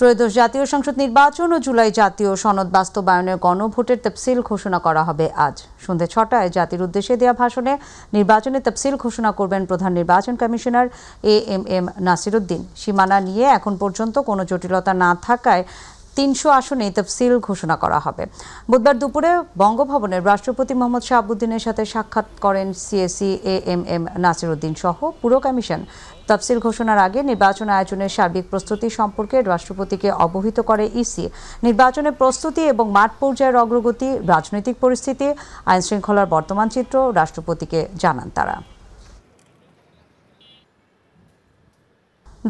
ত্রয়োদশ জাতীয় সংসদ নির্বাচন ও জুলাই জাতীয় সনদ বাস্তবায়নের গণভোটের তফসিল ঘোষণা করা হবে আজ সন্ধ্যে ৬টায় জাতির উদ্দেশ্যে দেওয়া ভাষণে নির্বাচনের তফসিল ঘোষণা করবেন প্রধান নির্বাচন কমিশনার এএমএম নাসিরউদ্দিন। সীমানা নিয়ে এখন পর্যন্ত কোনো জটিলতা না থাকায় ৩০০ আসনে তফসিল ঘোষণা করা হবে। বুধবার দুপুরে বঙ্গভবনের রাষ্ট্রপতি মোহাম্মদ শাহাবুদ্দিনের সাথে সাক্ষাৎ করেন সিএসি এএমএম নাসিরউদ্দিন সহ পুরো কমিশন। তফসিল ঘোষণার আগে নির্বাচন আয়োজনের সার্বিক প্রস্তুতি সম্পর্কে রাষ্ট্রপতিকে অবহিত করে ইসি। নির্বাচনের প্রস্তুতি এবং মাঠ পর্যায়ের অগ্রগতি, রাজনৈতিক পরিস্থিতি, আইন শৃঙ্খলার বর্তমান চিত্র রাষ্ট্রপতিকে জানান তারা।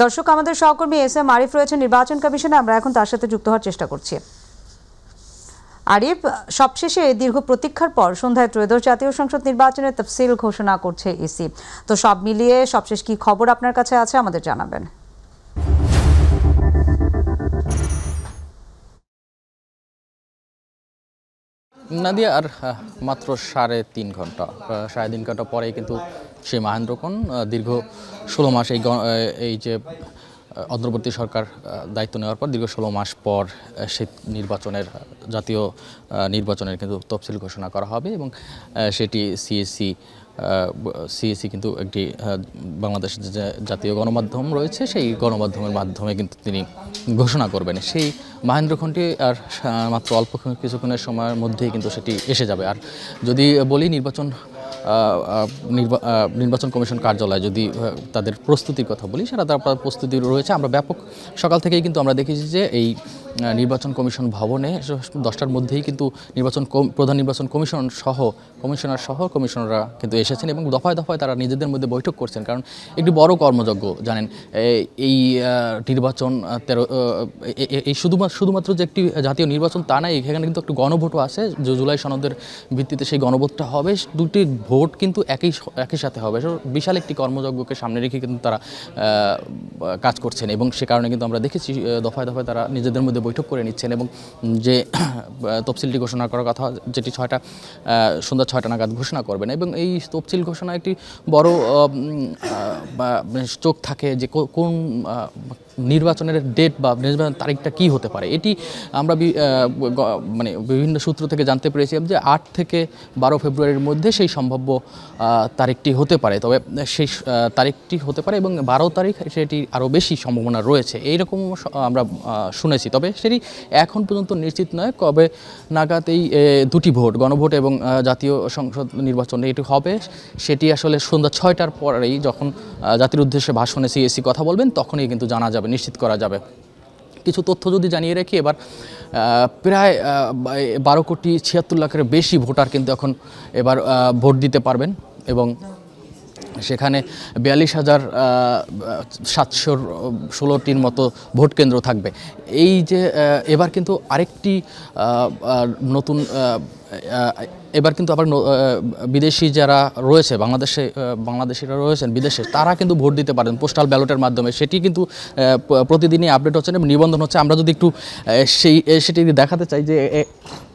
দর্শক, আমাদের সহকর্মী এস এম আরিফ রয়েছেন নির্বাচন কমিশনে, আমরা এখন তার সাথে যুক্ত হওয়ার চেষ্টা করছি। আরিফ, সবশেষে দীর্ঘ প্রতীক্ষার পর সন্ধ্যায় ত্রয়োদশ জাতীয় সংসদ নির্বাচনের তফসিল ঘোষণা করছে ইসি। তো সব মিলিয়ে সবশেষ কি খবর আপনার কাছে আছে আমাদের জানাবেন। নাদিয়া, আর মাত্র ৩.৫ ঘন্টা পরেই কিন্তু সেই মাহেন্দ্রক্ষণ দীর্ঘ ১৬ মাস এই যে অন্তর্বর্তী সরকার দায়িত্ব নেওয়ার পর দীর্ঘ ১৬ মাস পর সেই জাতীয় নির্বাচনের কিন্তু তফসিল ঘোষণা করা হবে এবং সেটি সিএসি কিন্তু একটি বাংলাদেশের যে জাতীয় গণমাধ্যম রয়েছে সেই গণমাধ্যমের মাধ্যমে কিন্তু তিনি ঘোষণা করবেন। সেই মাহেন্দ্রক্ষণটি আর মাত্র অল্প কিছুক্ষণের সময়ের মধ্যেই কিন্তু সেটি এসে যাবে। আর যদি বলি নির্বাচন কমিশন কার্যালয় যদি তাদের প্রস্তুতির কথা বলি, সেটা তার প্রস্তুতি রয়েছে। আমরা ব্যাপক সকাল থেকেই কিন্তু আমরা দেখেছি যে এই নির্বাচন কমিশন ভবনে 10টার মধ্যেই কিন্তু প্রধান নির্বাচন কমিশনার সহ কমিশনাররা কিন্তু এসেছেন এবং দফায় দফায় তারা নিজেদের মধ্যে বৈঠক করছেন। কারণ একটি বড় কর্মযজ্ঞ, জানেন, এই নির্বাচন এই শুধুমাত্র যে একটি জাতীয় নির্বাচন তা নয়, এখানে কিন্তু একটু গণভোটও আছে। যে জুলাই সনদের ভিত্তিতে সেই গণভোটটা হবে, দুটি ভোট কিন্তু একই সাথে হবে। বিশাল একটি কর্মযজ্ঞকে সামনে রেখে কিন্তু তারা কাজ করছেন এবং সে কারণে কিন্তু আমরা দেখেছি দফায় দফায় তারা নিজেদের মধ্যে বৈঠক করে নিচ্ছেন এবং যে তফসিলটি ঘোষণা করার কথা, যেটি সন্ধ্যা ৬টা নাগাদ ঘোষণা করবেন। এবং এই তফসিল ঘোষণা একটি বড় চোখ থাকে যে কোন নির্বাচনের ডেট বা নির্বাচনের তারিখটা কি হতে পারে। এটি আমরা বিভিন্ন সূত্র থেকে জানতে পেরেছিলাম যে ৮ থেকে ১২ ফেব্রুয়ারির মধ্যে সেই সম্ভাব্য তারিখটি হতে পারে। তবে সেই তারিখটি হতে পারে এবং ১২ তারিখ সেটি আরও বেশি সম্ভাবনা রয়েছে, এইরকম আমরা শুনেছি। তবে সেটি এখন পর্যন্ত নিশ্চিত নয় কবে নাগাদ এই দুটি ভোট, গণভোট এবং জাতীয় সংসদ নির্বাচন এটি হবে। সেটি আসলে সন্ধ্যা ৬টার পরেই যখন জাতির উদ্দেশ্যে ভাষণে সিএসি কথা বলবেন তখনই কিন্তু জানা যাবে, নিশ্চিত করা যাবে। কিছু তথ্য যদি জানিয়ে রাখি, এবার প্রায় ১২,৭৬,০০,০০০ বেশি ভোটার কিন্তু এবার ভোট দিতে পারবেন এবং সেখানে ৪২,৭১৬টির মতো ভোট কেন্দ্র থাকবে। এই যে এবার কিন্তু আরেকটি নতুন এবার কিন্তু আবার বিদেশি যারা রয়েছে, বাংলাদেশিরা রয়েছেন বিদেশে, তারা কিন্তু ভোট দিতে পারেন পোস্টাল ব্যালটের মাধ্যমে। সেটি কিন্তু প্রতিদিনই আপডেট হচ্ছে এবং নিবন্ধন হচ্ছে। আমরা যদি একটু সেটি দেখাতে চাই যে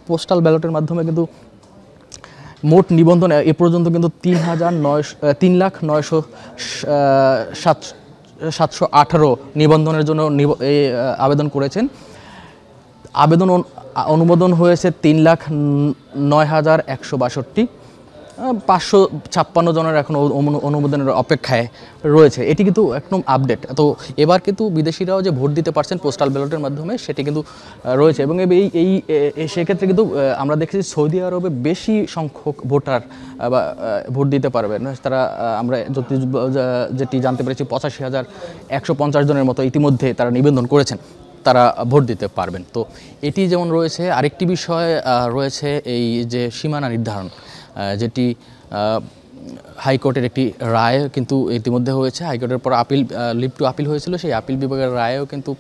পোস্টাল ব্যালটের মাধ্যমে কিন্তু মোট নিবন্ধন এ পর্যন্ত কিন্তু ৩,৯৯,৭18 নিবন্ধনের জন্য আবেদন করেছেন। অনুমোদন হয়েছে ৩,০৯,১৬২। ৫৫৬ জনের এখন অনুমোদনের অপেক্ষায় রয়েছে। এটি কিন্তু একদম আপডেট। তো এবার কিন্তু বিদেশিরাও যে ভোট দিতে পারছেন পোস্টাল ব্যালটের মাধ্যমে সেটি কিন্তু রয়েছে এবং সেক্ষেত্রে কিন্তু আমরা দেখেছি সৌদি আরবে বেশি সংখ্যক ভোটার ভোট দিতে পারবেন। তারা আমরা যেটি জানতে পেরেছি ৮৫,১৫০ জনের মতো ইতিমধ্যে তারা নিবন্ধন করেছেন, তারা ভোট দিতে পারবেন। তো এটি যেমন রয়েছে, আরেকটি বিষয় রয়েছে এই যে সীমানা নির্ধারণ, যেটি হাইকোর্টের একটি রায় কিন্তু ইতিমধ্যে হয়েছে। হাইকোর্টের পর লিভ টু আপিল হয়েছিল, সেই আপিল বিভাগের রায়েও কিন্তু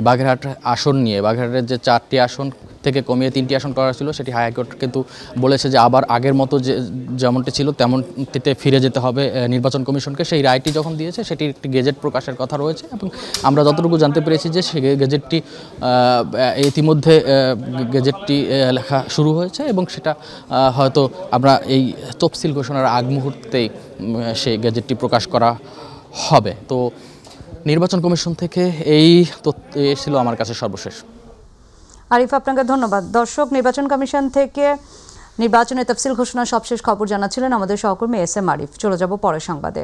বাগেরহাট আসন নিয়ে, বাগেরহাটের যে 4টি আসন থেকে কমিয়ে 3টি আসন করা ছিল, সেটি হাইকোর্ট কিন্তু বলেছে যে আবার আগের মতো যেমনটি ছিল তেমনটিতে ফিরে যেতে হবে নির্বাচন কমিশনকে। সেই রায়টি যখন দিয়েছে সেটির একটি গেজেট প্রকাশের কথা রয়েছে এবং আমরা যতটুকু জানতে পেরেছি যে সেই গেজেটটি ইতিমধ্যে লেখা শুরু হয়েছে এবং সেটা হয়তো আমরা এই তফসিল ঘোষণার আগ মুহূর্তেই সেই গেজেটটি প্রকাশ করা হবে। তো নির্বাচন কমিশন থেকে এই তথ্য ছিল আমার কাছে সর্বশেষ। আরিফ, আপনাকে ধন্যবাদ। দর্শক, নির্বাচন কমিশন থেকে নির্বাচনের তফসিল ঘোষণার সবশেষ খবর জানাচ্ছিলেন আমাদের সহকর্মী SM আরিফ। চলে যাব পরের সংবাদে।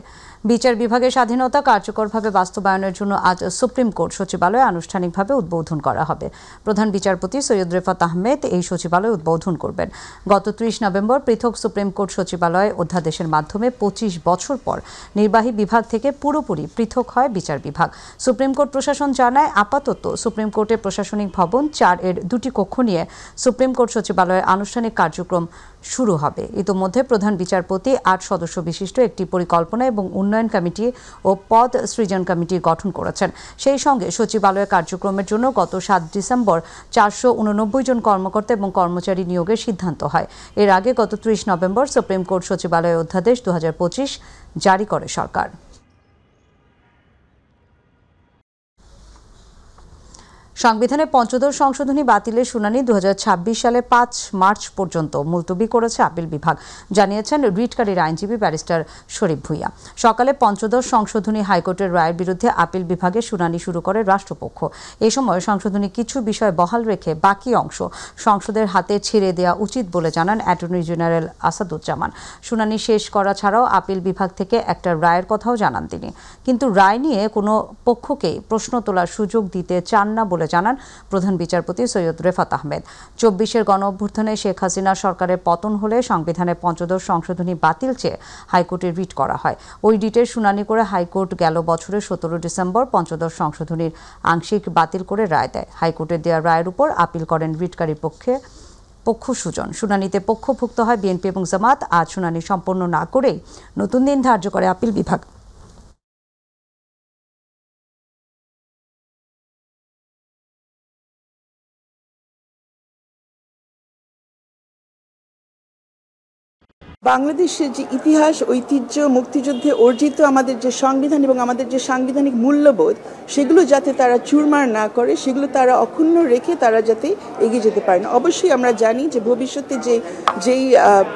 বিচার বিভাগের স্বাধীনতা কার্যকরভাবে বাস্তবায়নের জন্য আজ সুপ্রিম কোর্ট সচিবালয় আনুষ্ঠানিকভাবে উদ্বোধন করা হবে। প্রধান বিচারপতি সৈয়দ রেফাত আহমেদ এই সচিবালয় উদ্বোধন করবেন। গত 30 নভেম্বর পৃথক সুপ্রিম কোর্ট সচিবালয় অধ্যাদেশের মাধ্যমে 25 বছর পর নির্বাহী বিভাগ থেকে পুরোপুরি পৃথক হয় বিচার বিভাগ। সুপ্রিম কোর্ট প্রশাসন জানায়, আপাতত সুপ্রিম কোর্টের প্রশাসনিক ভবন 4-এর 2টি কক্ষ নিয়ে সুপ্রিম কোর্ট সচিবালয়ের আনুষ্ঠানিক কার্যক্রম শুরু হবে। ইতোমধ্যে প্রধান বিচারপতি 8 সদস্য বিশিষ্ট একটি পরিকল্পনা এবং উন্নয়ন কমিটি ও পদ সৃজন কমিটি গঠন করেছেন। সেই সঙ্গে সচিবালয়ের কার্যক্রমের জন্য গত 7 ডিসেম্বর 489 জন কর্মকর্তা এবং কর্মচারী নিয়োগের সিদ্ধান্ত হয়। এর আগে গত 30 নভেম্বর সুপ্রিম কোর্ট সচিবালয় অধ্যাদেশ 2025 জারি করে সরকার। সংবিধানের পঞ্চদশ সংশোধনী বাতিলের শুনানি 2026 সালে 5 মার্চ পর্যন্ত মুলতবি করেছে আপিল বিভাগ, জানিয়েছেন রিটকারীর আইনজীবী ব্যারিস্টার শরীফ ভূঁইয়া। সকালে পঞ্চদশ সংশোধনী হাইকোর্টের রায়ের বিরুদ্ধে আপিল বিভাগে শুনানি শুরু করে রাষ্ট্রপক্ষ। এ সময় সংশোধনী কিছু বিষয় বহাল রেখে বাকি অংশ সংসদের হাতে ছেড়ে দেওয়া উচিত বলে জানান অ্যাটর্নি জেনারেল আসাদুজ্জামান। শুনানি শেষ করা ছাড়াও আপিল বিভাগ থেকে একটা রায়ের কথাও জানান তিনি, কিন্তু রায় নিয়ে কোনো পক্ষকেই প্রশ্ন তোলার সুযোগ দিতে চান না বলে জানান প্রধান বিচারপতি সৈয়দ রেফাত আহমেদ। 24-এর গণঅভ্যুত্থানে শেখ হাসিনা সরকারের পতন হলে সংবিধানের পঞ্চদশ সংশোধনী বাতিল চেয়ে হাইকোর্টে রিট করা হয়। ওই রিটের শুনানি করে হাইকোর্ট গেল বছরের 17 ডিসেম্বর পঞ্চদশ সংশোধনীর আংশিক বাতিল করে রায় দেয়। হাইকোর্টের দেওয়া রায়ের উপর আপিল করেন রিটকারীর পক্ষ সুজন। শুনানিতে পক্ষভুক্ত হয় বিএনপি এবং জামাত। আজ শুনানি সম্পন্ন না করেই নতুন দিন ধার্য করে আপিল বিভাগ। বাংলাদেশের যে ইতিহাস, ঐতিহ্য, মুক্তিযুদ্ধে অর্জিত আমাদের যে সংবিধান এবং আমাদের যে সাংবিধানিক মূল্যবোধ, সেগুলো যাতে তারা চুরমার না করে, সেগুলো তারা অক্ষুণ্ণ রেখে তারা যাতে এগিয়ে যেতে পারে না। অবশ্যই আমরা জানি যে ভবিষ্যতে যেই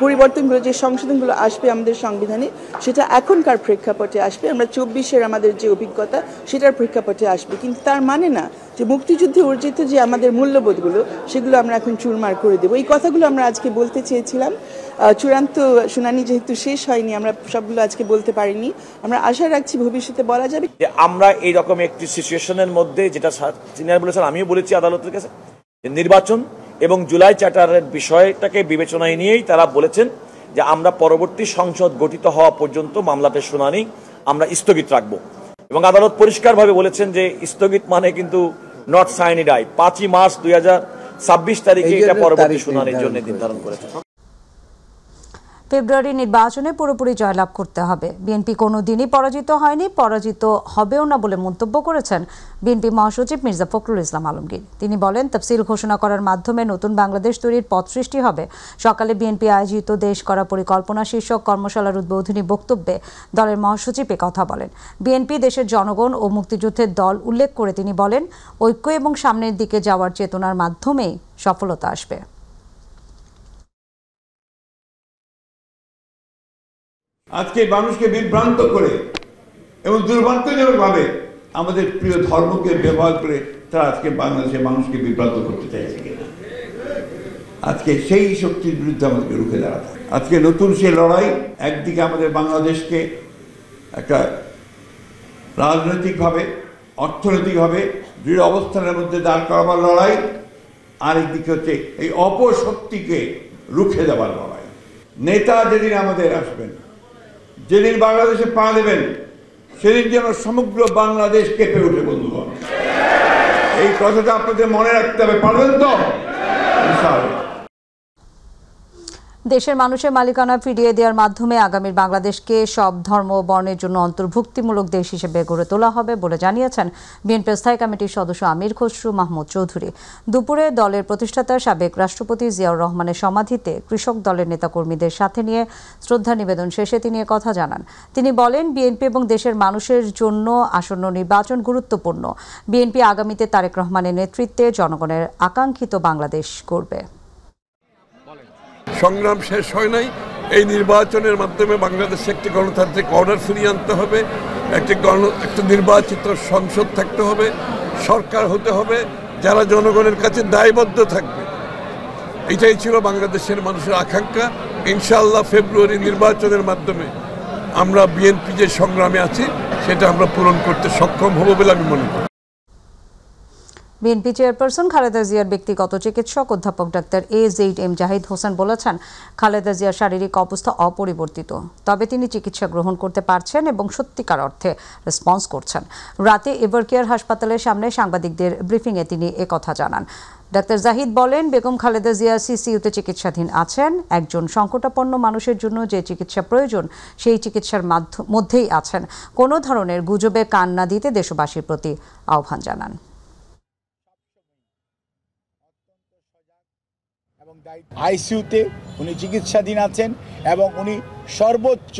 পরিবর্তনগুলো, যে সংশোধনগুলো আসবে আমাদের সংবিধানে, সেটা এখনকার প্রেক্ষাপটে আসবে। আমরা 24-এর আমাদের যে অভিজ্ঞতা, সেটার প্রেক্ষাপটে আসবে। কিন্তু তার মানে না যে মুক্তিযুদ্ধে অর্জিত যে আমাদের মূল্যবোধগুলো, সেগুলো আমরা এখন চুরমার করে দেবো। এই কথাগুলো আমরা আজকে বলতে চেয়েছিলাম। চূড়ান্ত শুনানি যেহেতু শেষ হয়নি, আমরা সবগুলো আজকে বলতে পারিনি। আমরা আশা রাখছি ভবিষ্যতে বলা যাবে। আমরা এই রকম একটি সিচুয়েশনের মধ্যে, যেটা সিনিয়র বলেছেন, আমিও বলেছি আদালতের কাছে, নির্বাচন এবং জুলাই চার্টারের বিষয়টাকে বিবেচনায় নিয়েই তারা বলেছেন যে আমরা পরবর্তী সংসদ গঠিত হওয়া পর্যন্ত মামলাটির শুনানি আমরা স্থগিত রাখবো। এবং আদালত পরিষ্কারভাবে বলেছেন যে স্থগিত মানে কিন্তু নট সাইনি ডাই। 5 মার্চ 2026 তারিখে এটা পরবর্তী শুনানির জন্য নির্ধারণ করেছে। ফেব্রুয়ারি নির্বাচনে পুরোপুরি জয়লাভ করতে হবে। বিএনপি কোনোদিনই পরাজিত হয়নি, পরাজিত হবেও না বলে মন্তব্য করেছেন বিএনপি মহাসচিব মির্জা ফখরুল ইসলাম আলমগীর। তিনি বলেন, তফসিল ঘোষণা করার মাধ্যমে নতুন বাংলাদেশ তৈরির পথ সৃষ্টি হবে। সকালে বিএনপি আয়োজিত দেশ করা পরিকল্পনা শীর্ষক কর্মশালার উদ্বোধনী বক্তব্যে দলের মহাসচিব কথা বলেন। বিএনপি দেশের জনগণ ও মুক্তিযুদ্ধের দল উল্লেখ করে তিনি বলেন, ঐক্য এবং সামনের দিকে যাওয়ার চেতনার মাধ্যমেই সফলতা আসবে। আজকে মানুষকে বিভ্রান্ত করে এবং দুর্ভাগ্যজনকভাবে আমাদের প্রিয় ধর্মকে ব্যবহার করে তারা আজকে বাংলাদেশের মানুষকে বিভ্রান্ত করতে চাইছে কিনা, আজকে সেই শক্তির বিরুদ্ধে আমাদেরকে রুখে দাঁড়াতে। আজকে নতুন সে লড়াই, একদিকে আমাদের বাংলাদেশকে একটা রাজনৈতিকভাবে, অর্থনৈতিকভাবে দৃঢ় অবস্থানের মধ্যে দাঁড় করাবার লড়াই, আরেকদিকে হচ্ছে এই অপশক্তিকে রুখে দেওয়ার লড়াই। নেতা যেদিন আমাদের আসবেন, যেদিন বাংলাদেশে পা দেবেন, সেদিন যেন সমগ্র বাংলাদেশ কেঁপে ওঠে। বন্ধুগণ, এই কথাটা আপনাদের মনে রাখতে হবে। পারবেন তো? দেশের মানুষের মালিকানা ফিরিয়ে দেওয়ার মাধ্যমে আগামীর বাংলাদেশকে সব ধর্ম ও বর্ণের জন্য অন্তর্ভুক্তিমূলক দেশ হিসেবে গড়ে তোলা হবে বলে জানিয়েছেন বিএনপি স্থায়ী কমিটির সদস্য আমির খসরু মাহমুদ চৌধুরী। দুপুরে দলের প্রতিষ্ঠাতা সাবেক রাষ্ট্রপতি জিয়াউর রহমানের সমাধিতে কৃষক দলের নেতাকর্মীদের সাথে নিয়ে শ্রদ্ধা নিবেদন শেষে তিনি কথা জানান। তিনি বলেন, বিএনপি এবং দেশের মানুষের জন্য আসন্ন নির্বাচন গুরুত্বপূর্ণ। বিএনপি আগামীতে তারেক রহমানের নেতৃত্বে জনগণের আকাঙ্ক্ষিত বাংলাদেশ গড়বে। সংগ্রাম শেষ হয় নাই, এই নির্বাচনের মাধ্যমে বাংলাদেশে একটি গণতান্ত্রিক অর্ডার ফিরিয়ে আনতে হবে, একটা নির্বাচিত সংসদ থাকতে হবে, সরকার হতে হবে যারা জনগণের কাছে দায়বদ্ধ থাকবে। এটাই ছিল বাংলাদেশের মানুষের আকাঙ্ক্ষা। ইনশাআল্লাহ ফেব্রুয়ারি নির্বাচনের মাধ্যমে আমরা বিএনপি যে সংগ্রামে আছি সেটা আমরা পূরণ করতে সক্ষম হব বলে আমি মনে করি। বিএনপি চেয়ারপারসন খালেদা জিয়ার ব্যক্তিগত চিকিৎসক অধ্যাপক ডাক্তার AZM জাহিদ হোসেন বলেছেন, খালেদা জিয়ার শারীরিক অবস্থা অপরিবর্তিত, তবে তিনি চিকিৎসা গ্রহণ করতে পারছেন এবং সত্যিকার অর্থে রেসপন্স করছেন। রাতে এভারকেয়ার হাসপাতালের সামনে সাংবাদিকদের ব্রিফিংয়ে তিনি একথা জানান। ডাক্তার জাহিদ বলেন, বেগম খালেদা জিয়া CCUতে চিকিৎসাধীন আছেন। একজন সংকটাপন্ন মানুষের জন্য যে চিকিৎসা প্রয়োজন সেই চিকিৎসার মধ্যেই আছেন। কোনো ধরনের গুজবে কান না দিতে দেশবাসীর প্রতি আহ্বান জানান। ICUতে উনি চিকিৎসাধীন আছেন এবং উনি সর্বোচ্চ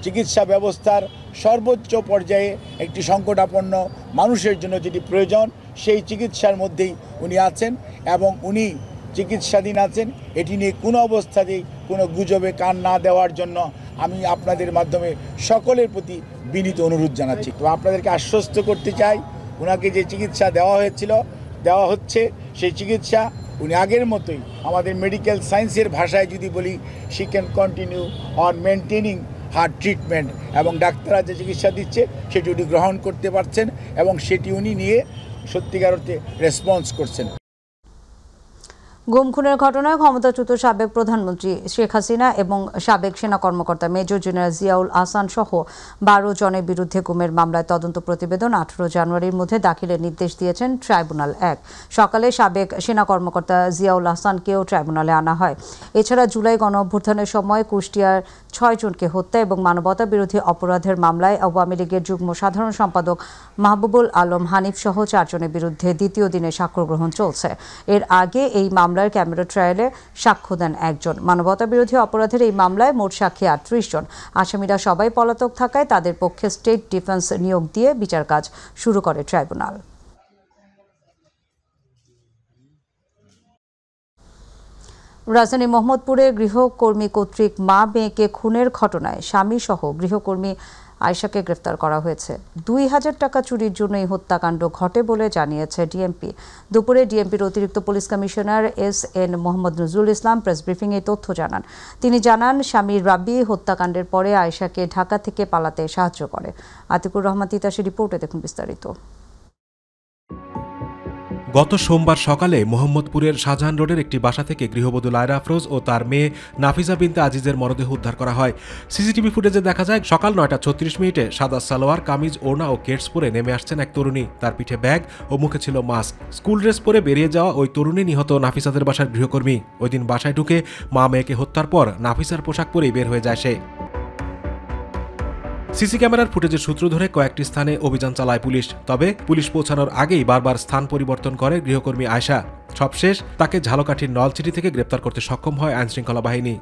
চিকিৎসা ব্যবস্থার সর্বোচ্চ পর্যায়ে একটি সংকটাপন্ন মানুষের জন্য যেটি প্রয়োজন সেই চিকিৎসার মধ্যেই উনি আছেন এবং উনি চিকিৎসাধীন আছেন। এটি নিয়ে কোনো অবস্থাতেই কোনো গুজবে কান না দেওয়ার জন্য আমি আপনাদের মাধ্যমে সকলের প্রতি বিনীত অনুরোধ জানাচ্ছি। তো আপনাদেরকে আশ্বস্ত করতে চাই, ওনাকে যে চিকিৎসা দেওয়া হচ্ছে সেই চিকিৎসা উনি আগের মতোই, আমাদের মেডিকেল সায়েন্সের ভাষায় যদি বলি, she can continue on maintaining her treatment, এবং ডাক্তাররা যে চিকিৎসা দিচ্ছে সেটি উনি গ্রহণ করতে পারছেন এবং সেটি উনি নিয়ে সত্যিকার অর্থে রেসপন্স করছেন। গুম খুনের ঘটনায় ক্ষমতাচ্যুত সাবেক প্রধানমন্ত্রী শেখ হাসিনা এবং সাবেক সেনা কর্মকর্তা মেজর জেনারেল জিয়াউল আহসান সহ 12 জনের বিরুদ্ধে গুমের মামলায় তদন্ত প্রতিবেদন 18 জানুয়ারির মধ্যে দাখিলের নির্দেশ দিয়েছেন ট্রাইব্যুনাল 1। সকালে সাবেক সেনা কর্মকর্তা জিয়াউল আহসানকেও ট্রাইব্যুনালে আনা হয়। এছাড়া জুলাই গণঅভ্যুত্থানের সময় কুষ্টিয়ার 6 জনকে হত্যা এবং মানবতা বিরোধী অপরাধের মামলায় আওয়ামী লীগের যুগ্ম সাধারণ সম্পাদক মাহবুবুল আলম হানিফ সহ 4 জনের বিরুদ্ধে দ্বিতীয় দিনে সাক্ষ্য গ্রহণ চলছে। এর আগে এই মামলার ক্যামেরা ট্রায়ালে সাক্ষ্য দেন একজন। মানবতা বিরোধী অপরাধের এই মামলায় মোট সাক্ষী 38 জন। আসামিরা সবাই পলাতক থাকায় তাদের পক্ষে স্টেট ডিফেন্স নিয়োগ দিয়ে বিচার কাজ শুরু করে ট্রাইব্যুনাল। রাজধানী মোহাম্মদপুরে গৃহকর্মী কর্তৃক মা মেয়েকে খুনের ঘটনায় স্বামী সহ গৃহকর্মী আয়েশাকে গ্রেফতার করা হয়েছে। 2000 টাকা চুরির জন্য এই হত্যাকাণ্ড ঘটে বলে জানিয়েছে ডিএমপি। দুপুরে ডিএমপির অতিরিক্ত police commissioner SN Mohammad Nazrul Islam press ব্রিফিংয়ে তথ্য জানান। তিনি জানান, স্বামী রাব্বি হত্যাকাণ্ডের পরে আয়েশাকে ঢাকা থেকে পালাতে সাহায্য করে। আতিকুর রহমান তিতাসের রিপোর্টে দেখুন বিস্তারিত। গত সোমবার সকালে মোহাম্মদপুরের শাহজাহান রোডের একটি বাসা থেকে গৃহবধূ লায়রা আফরোজ ও তার মেয়ে নাফিজা বিনতে আজিজের মরদেহ উদ্ধার করা হয়। সিসিটিভি ফুটেজে দেখা যায় সকাল 9:36 সাদা সালোয়ার কামিজ, ওড়না ও কেটস পরে নেমে আসছেন এক তরুণী। তার পিঠে ব্যাগ ও মুখে ছিল মাস্ক। স্কুল ড্রেস পরে বেরিয়ে যাওয়া ওই তরুণী নিহত নাফিসাদের বাসার গৃহকর্মী। ওই দিন বাসায় ঢুকে মা মেয়েকে হত্যার পর নাফিসার পোশাক পরেই বের হয়ে যায় সে। সিসি ক্যামেরার ফুটেজের সূত্র ধরে কয়েকটি স্থানে অভিযান চালায় পুলিশ। তবে পুলিশ পৌঁছানোর আগেই বারবার স্থান পরিবর্তন করে গৃহকর্মী আয়েশা। সবশেষ তাকে ঝালকাঠির নলছিটি থেকে গ্রেপ্তার করতে সক্ষম হয় আইনশৃঙ্খলা বাহিনী।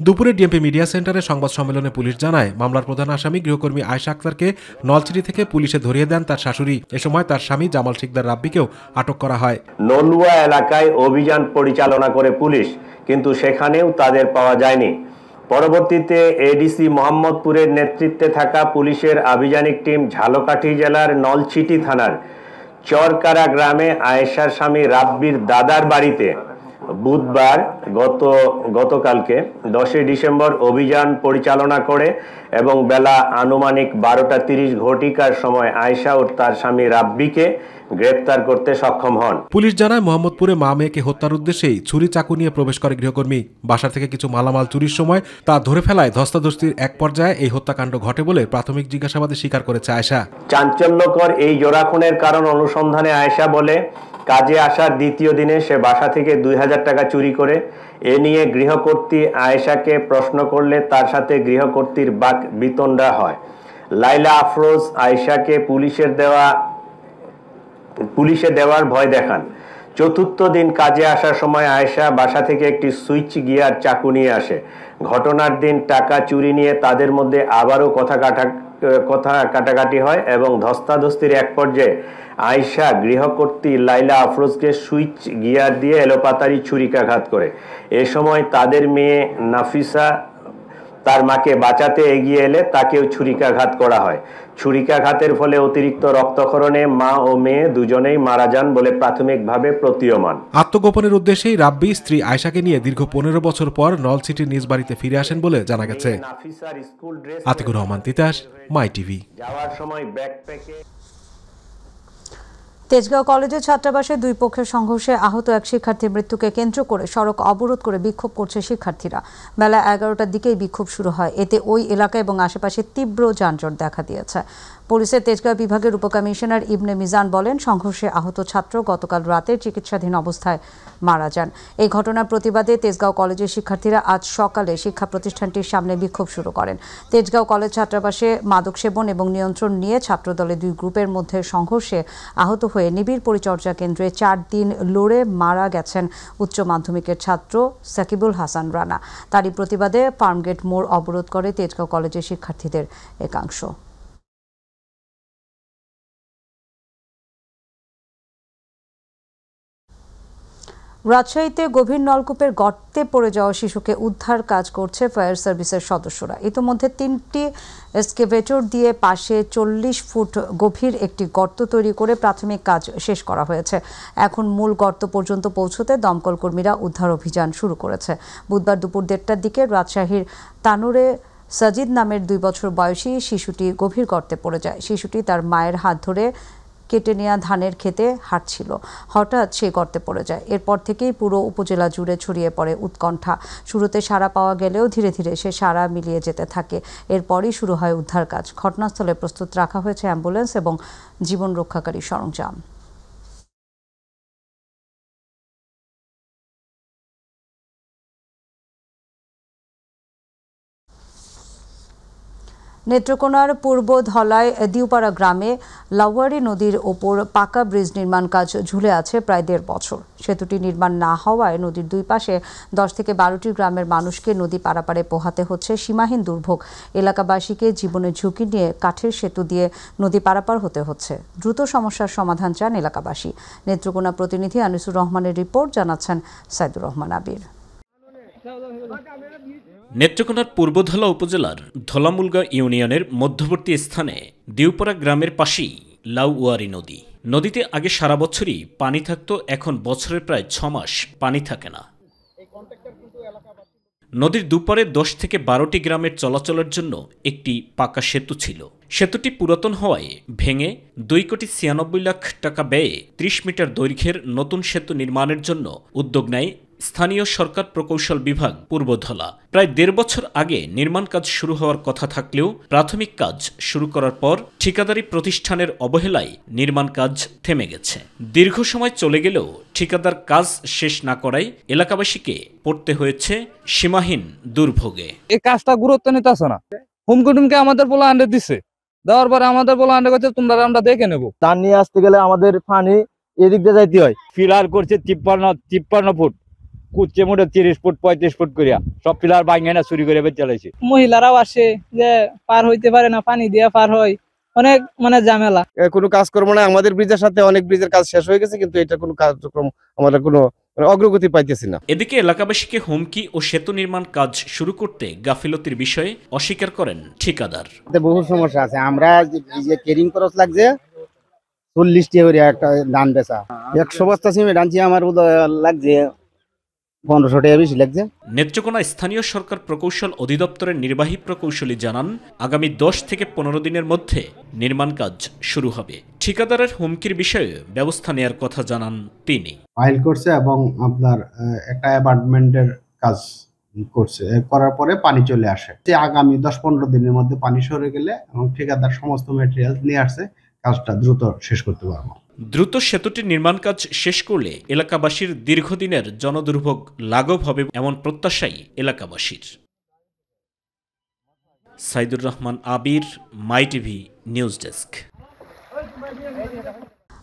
দুপুরে ডিএমপি মিডিয়া সেন্টারে সংবাদ সম্মেলনে পুলিশ জানায়, মামলার প্রধান আসামি গৃহকর্মী আয়েশা আক্তারকে নলছিটি থেকে পুলিশে ধরিয়ে দেন তার শাশুড়ি। এ সময় তার স্বামী জামাল শিকদার রাব্বিকেও আটক করা হয়। নলুয়া এলাকায় অভিযান পরিচালনা করে পুলিশ, কিন্তু সেখানেও তাদের পাওয়া যায়নি। পরবর্তীতে এডিসি মোহাম্মদপুরের নেতৃত্বে থাকা পুলিশের আভিযানিক টিম ঝালকাঠি জেলার নলছিটি থানার চরকারা গ্রামে আয়েশার স্বামী রাব্বির দাদার বাড়িতে বুধবার গতকালকে 10 ডিসেম্বর অভিযান পরিচালনা করে এবং বেলা আনুমানিক 12:30 ঘটিকার সময় আয়েশা ও তার স্বামী রাব্বিকে গ্রেপ্তার করতে সক্ষম হন। পুলিশ জানায়, মোহাম্মদপুরে মা মেয়েকে হত্যার উদ্দেশ্যেই ছুরি চাকু নিয়ে প্রবেশ করে গৃহকর্মী। বাসা থেকে কিছু মালামাল চুরির সময় তা ধরে ফেলায় ধস্তাধস্তির এক পর্যায়ে এই হত্যাকাণ্ড ঘটে বলে প্রাথমিক জিজ্ঞাসাবাদে স্বীকার করেছে আয়েশা। চাঞ্চল্যকর এই জোড়া খুনের কারণ অনুসন্ধানে আয়েশা বলে, কাজে আসার দ্বিতীয় দিনে সে বাসা থেকে 2000 টাকা চুরি করে। এ নিয়ে গৃহকর্ত্রী আয়েশাকে প্রশ্ন করলে তার সাথে গৃহকর্ত্রীর বাক বিতণ্ডা হয়। লাইলা আফরোজ আয়েশাকে পুলিশে দেওয়ার ভয় দেখান। চতুর্থ দিন কাজে আসার সময় আয়েশা বাসা থেকে একটি সুইচ গিয়ার চাকু নিয়ে আসে। ঘটনার দিন টাকা চুরি নিয়ে তাদের মধ্যে আবারও কথা কথা কাটাকাটি হয় এবং ধস্তাধস্তির এক পর্যায়ে আয়েশা গৃহকর্ত্রী লাইলা আফরোজকে সুইচ গিয়ার দিয়ে এলোপাতাড়ি ছুরিকাঘাত করে। এ সময় তাদের মেয়ে নাফিসা তার মাকে বাঁচাতে এগিয়ে এলে তাকেও ছুরিকাঘাত করা হয়। ছুরিকাঘাতের ফলে অতিরিক্ত রক্তক্ষরণে মা ও মেয়ে দুজনেই মারা যান বলে প্রাথমিকভাবে প্রতীয়মান। আত্মগোপনের উদ্দেশ্যেই রাব্বি স্ত্রী আয়েশাকে নিয়ে দীর্ঘ 15 বছর পর নলছিটির নিজ বাড়িতে ফিরে আসেন বলে জানা গেছে। আতিকুর রহমান তিতাস, মাই টিভি। যাওয়ার সময় ব্যাকপ্যাকে তেজগাঁও কলেজের ছাত্রাবাসে দুই পক্ষের সংঘর্ষে আহত এক শিক্ষার্থীর মৃত্যুকে কেন্দ্র করে সড়ক অবরোধ করে বিক্ষোভ করছে শিক্ষার্থীরা। বেলা 11টার দিকেই বিক্ষোভ শুরু হয়। এতে ওই এলাকা এবং আশেপাশে তীব্র যানজট দেখা দিয়েছে। পুলিশের তেজগাঁও বিভাগের উপকমিশনার ইবনে মিজান বলেন, সংঘর্ষে আহত ছাত্র গতকাল রাতে চিকিৎসাধীন অবস্থায় মারা যান। এই ঘটনার প্রতিবাদে তেজগাঁও কলেজের শিক্ষার্থীরা আজ সকালে শিক্ষা প্রতিষ্ঠানটির সামনে বিক্ষোভ শুরু করেন। তেজগাঁও কলেজ ছাত্রাবাসে মাদক সেবন এবং নিয়ন্ত্রণ নিয়ে ছাত্রদলের দুই গ্রুপের মধ্যে সংঘর্ষে আহত হয়ে নিবিড় পরিচর্যা কেন্দ্রে 4 দিন লড়ে মারা গেছেন উচ্চ মাধ্যমিকের ছাত্র সাকিবুল হাসান রানা। তারই প্রতিবাদে ফার্মগেট মোড় অবরোধ করে তেজগাঁও কলেজের শিক্ষার্থীদের একাংশ। রাজশাহীতে গভীর নলকূপের গর্তে পড়ে যাওয়া শিশুকে উদ্ধার কাজ করছে ফায়ার সার্ভিসের সদস্যরা। ইতোমধ্যে 3টি এক্সকেভেটর দিয়ে পাশে 40 ফুট গভীর একটি গর্ত তৈরি করে প্রাথমিক কাজ শেষ করা হয়েছে। এখন মূল গর্ত পর্যন্ত পৌঁছতে দমকল কর্মীরা উদ্ধার অভিযান শুরু করেছে। বুধবার দুপুর 1টার দিকে রাজশাহীর তানুরে সাজিদ নামের 2 বছর বয়সী শিশুটি গভীর গর্তে পড়ে যায়। শিশুটি তার মায়ের হাত ধরে কেটে নেওয়া ধানের খেতে হাঁটছিল, হঠাৎ সে গর্তে পড়ে যায়। এরপর থেকেই পুরো উপজেলা জুড়ে ছড়িয়ে পড়ে উৎকণ্ঠা। শুরুতে সাড়া পাওয়া গেলেও ধীরে ধীরে সে সাড়া মিলিয়ে যেতে থাকে। এরপরই শুরু হয় উদ্ধার কাজ। ঘটনাস্থলে প্রস্তুত রাখা হয়েছে অ্যাম্বুলেন্স এবং জীবন রক্ষাকারী সরঞ্জাম। নেত্রকোনার পূর্ব ধলায় দিউপাড়া গ্রামে লাউয়ারি নদীর ওপর পাকা ব্রিজ নির্মাণ কাজ ঝুলে আছে প্রায় 1.5 বছর। সেতুটি নির্মাণ না হওয়ায় নদীর দুই পাশে 10 থেকে 12টি গ্রামের মানুষকে নদী পারাপারে পোহাতে হচ্ছে সীমাহীন দুর্ভোগ। এলাকাবাসীকে জীবনের ঝুঁকি নিয়ে কাঠের সেতু দিয়ে নদী পারাপার হতে হচ্ছে। দ্রুত সমস্যার সমাধান চান এলাকাবাসী। নেত্রকোনা প্রতিনিধি আনিসুর রহমানের রিপোর্ট, জানাচ্ছেন সাইদুর রহমান আবির। নেত্রকোনার পূর্বধলা উপজেলার ধলামুলগা ইউনিয়নের মধ্যবর্তী স্থানে দিউপাড়া গ্রামের পাশেই লাউয়ারি নদী। নদীতে আগে সারা বছরই পানি থাকতো, এখন বছরের প্রায় 6 মাস পানি থাকে না। নদীর দুপারে 10 থেকে 12টি গ্রামের চলাচলের জন্য একটি পাকা সেতু ছিল। সেতুটি পুরাতন হওয়ায় ভেঙে 2,96 লাখ টাকা ব্যয়ে 30 মিটার দৈর্ঘ্যের নতুন সেতু নির্মাণের জন্য উদ্যোগ নেয় স্থানীয় সরকার প্রকৌশল বিভাগ পূর্বধলা। প্রায় 1.5 বছর আগে নির্মাণ কাজ শুরু হওয়ার কথা থাকলেও প্রাথমিক কাজ শুরু করার পর ঠিকাদারি প্রতিষ্ঠানের অবহেলায় নির্মাণ কাজ থেমে গেছে। দীর্ঘ সময় চলে গেলেও ঠিকাদার কাজ শেষ না করায় এলাকাবাসীকে পড়তে হয়েছে সীমাহীন দুর্ভোগে। এই কাজটা গুরুত্ব নিতেছে না। হুমকুটুমকে আমাদের বলে আন্ডে দিচ্ছে, দেওয়ার পরে আমাদের বলে আন্ডে করছে তোমরা আমরা দেখে নেবো। ধান নিয়ে আসতে গেলে আমাদের পানি এদিক দিয়ে যাইতে হয়। ফিলার করছে 53 ফুট, কুচ্ছে মোটে 30 ফুট 35 ফুট করিয়া সব পিলার ভাঙে না চুরি করে চালাইছে। মহিলারাও আসে যে পার হইতে পারে না, পানি দিয়ে পার হয়, অনেক ঝামেলা। কোনো কাজ করবো না। আমাদের ব্রিজের সাথে অনেক ব্রিজের কাজ শেষ হয়ে গেছে, কিন্তু এটা কোনো কার্যক্রম আমরা কোনো অগ্রগতি পাইতেছি না। এদিকে এলাকাবাসীকে হুমকি ও সেতু নির্মাণ কাজ শুরু করতে গাফিলতির বিষয়ে অস্বীকার করেন ঠিকাদার। বহু সমস্যা আছে। আমরা যে কেরিং খরচ লাগছে 40 টাকা করে একটা ধান বেচা, 100 বস্তা সিমেন্ট আনছি আমার লাগছে 1500 টাকা বেশি লাগছে। নেত্রকোনা স্থানীয় সরকার প্রকৌশল অধিদপ্তরের নির্বাহী প্রকৌশলী জানান, আগামী 10 থেকে 15 দিনের মধ্যে নির্মাণ কাজ শুরু হবে। ঠিকাদারের হুমকির বিষয়ে ব্যবস্থা নেওয়ার কথা জানান তিনি। ফাইল করছে এবং আপনার একটা অ্যাপার্টমেন্টের কাজ করছে, করার পরে পানি চলে আসে। আগামী 10-15 দিনের মধ্যে পানি সরে গেলে এবং ঠিকাদার সমস্ত ম্যাটেরিয়াল নিয়ে আসছে, কাজটা দ্রুত শেষ করতে পারবো। দ্রুত সেতুটির নির্মাণ কাজ শেষ করলে এলাকাবাসীর দীর্ঘদিনের জনদুর্ভোগ লাঘব হবে এমন প্রত্যাশাই এলাকাবাসীর। সাইদুর রহমান আবির, মাই টিভি নিউজ ডেস্ক।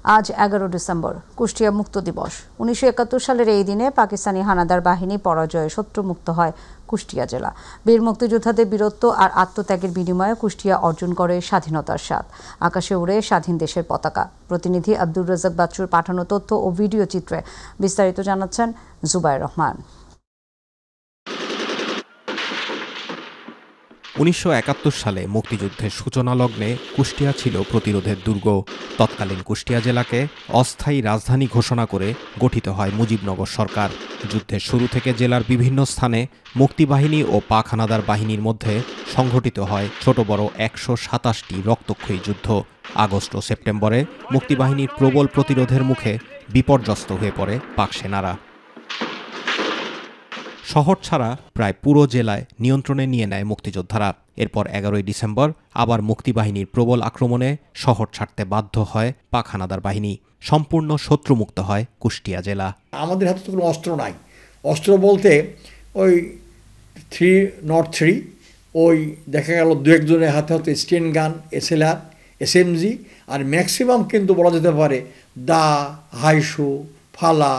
আজ 11 ডিসেম্বর কুষ্টিয়া মুক্ত দিবস। 1971 সালের এই দিনে পাকিস্তানি হানাদার বাহিনী পরাজয়ে শত্রুমুক্ত হয় কুষ্টিয়া জেলা। বীর মুক্তিযোদ্ধাদের বীরত্ব আর আত্মত্যাগের বিনিময়ে কুষ্টিয়া অর্জন করে স্বাধীনতার স্বাদ। আকাশে উড়ে স্বাধীন দেশের পতাকা। প্রতিনিধি আব্দুর রাজ্জাক বাচ্চুর পাঠানো তথ্য ও ভিডিও চিত্রে বিস্তারিত জানাচ্ছেন জুবায়ের রহমান। 1971 সালে মুক্তিযুদ্ধের সূচনা লগ্নে কুষ্টিয়া ছিল প্রতিরোধের দুর্গ। তৎকালীন কুষ্টিয়া জেলাকে অস্থায়ী রাজধানী ঘোষণা করে গঠিত হয় মুজিবনগর সরকার। যুদ্ধের শুরু থেকে জেলার বিভিন্ন স্থানে মুক্তিবাহিনী ও পাক হানাদার বাহিনীর মধ্যে সংঘটিত হয় ছোট বড় 127টি রক্তক্ষয়ী যুদ্ধ। আগস্ট ও সেপ্টেম্বরে মুক্তিবাহিনীর প্রবল প্রতিরোধের মুখে বিপর্যস্ত হয়ে পড়ে পাক সেনারা। শহর ছাড়া প্রায় পুরো জেলায় নিয়ন্ত্রণে নিয়ে নেয় মুক্তিযোদ্ধারা। এরপর 11 ডিসেম্বর আবার মুক্তিবাহিনীর প্রবল আক্রমণে শহর ছাড়তে বাধ্য হয় পাক হানাদার বাহিনী। সম্পূর্ণ শত্রুমুক্ত হয় কুষ্টিয়া জেলা। আমাদের হাতে তো কোনো অস্ত্র নাই। অস্ত্র বলতে ওই 303 ওই দেখা গেল দু একজনের হাতে হাতে স্টেন গান, SLR, SMG আর ম্যাক্সিমাম কিন্তু বলা যেতে পারে দা, হাইসু, ফালা,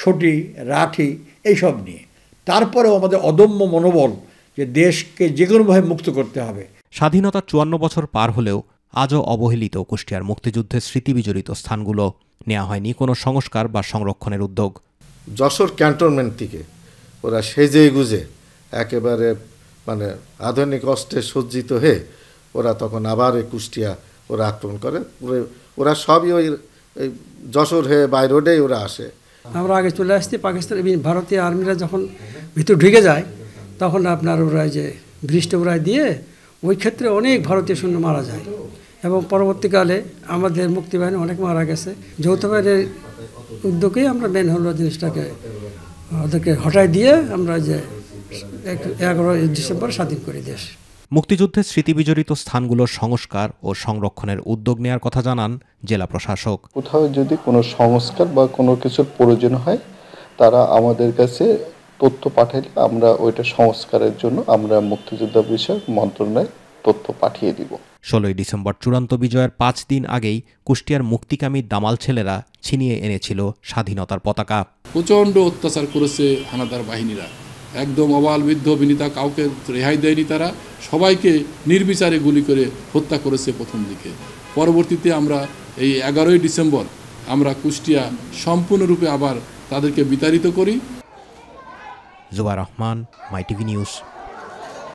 সটি, রাঠি এইসব নিয়ে। তারপরেও আমাদের অদম্য মনোবল যে দেশকে যে কোনোভাবে মুক্ত করতে হবে। স্বাধীনতার 54 বছর পার হলেও আজও অবহেলিত কুষ্টিয়ার মুক্তিযুদ্ধের স্মৃতিবিজড়িত স্থানগুলো। নেওয়া হয়নি কোনো সংস্কার বা সংরক্ষণের উদ্যোগ। যশোর ক্যান্টনমেন্ট থেকে ওরা সেজে গুজে একেবারে মানে আধুনিক অস্ত্রে সজ্জিত হয়ে ওরা তখন আবার এই কুষ্টিয়া ওরা আক্রমণ করে। ওরা সবই ওই যশোর হয়ে বাই রোডেই ওরা আসে। আমরা আগে চলে আসছি পাকিস্তান, ভারতীয় আর্মিরা যখন ভিতর ঢুকে যায় তখন আপনার ওরা যে ব্রিজটা ওরা দিয়ে ওই ক্ষেত্রে অনেক ভারতীয় সৈন্য মারা যায় এবং পরবর্তীকালে আমাদের মুক্তিবাহিনী অনেক মারা গেছে। যৌথ বাহিনীর উদ্যোগেই আমরা মেন হলো জিনিসটাকে ওদেরকে হটাই দিয়ে আমরা যে 11 ডিসেম্বর স্বাধীন করি দেশ। মুক্তিযুদ্ধের স্মৃতিবিজড়িত স্থানগুলোর সংস্কার ও সংরক্ষণের উদ্যোগ নেওয়ার কথা জানান জেলা প্রশাসক। কোথাও যদি কোনো সংস্কার বা কোনো কিছুর প্রয়োজন হয় তারা আমাদের কাছে তথ্য পাঠাইলে আমরা ওইটা সংস্কারের জন্য আমরা মুক্তিযোদ্ধা বিষয়ক মন্ত্রণালয়ে তথ্য পাঠিয়ে দিব। 16 ডিসেম্বর চূড়ান্ত বিজয়ের 5 দিন আগেই কুষ্টিয়ার মুক্তিকামী দামাল ছেলেরা ছিনিয়ে এনেছিল স্বাধীনতার পতাকা। প্রচণ্ড অত্যাচার করেছে হানাদার বাহিনীরা, একদম অবাল বৃদ্ধ বিনীতা কাউকে রেহাই দেয়নি। তারা সবাইকে নির্বিচারে গুলি করে হত্যা করেছে প্রথম দিকে। পরবর্তীতে আমরা এই 11 ডিসেম্বর আমরা কুষ্টিয়া সম্পূর্ণরূপে আবার তাদেরকে বিতাড়িত করি। জুবায়ের রহমান, মাই টিভি নিউজ।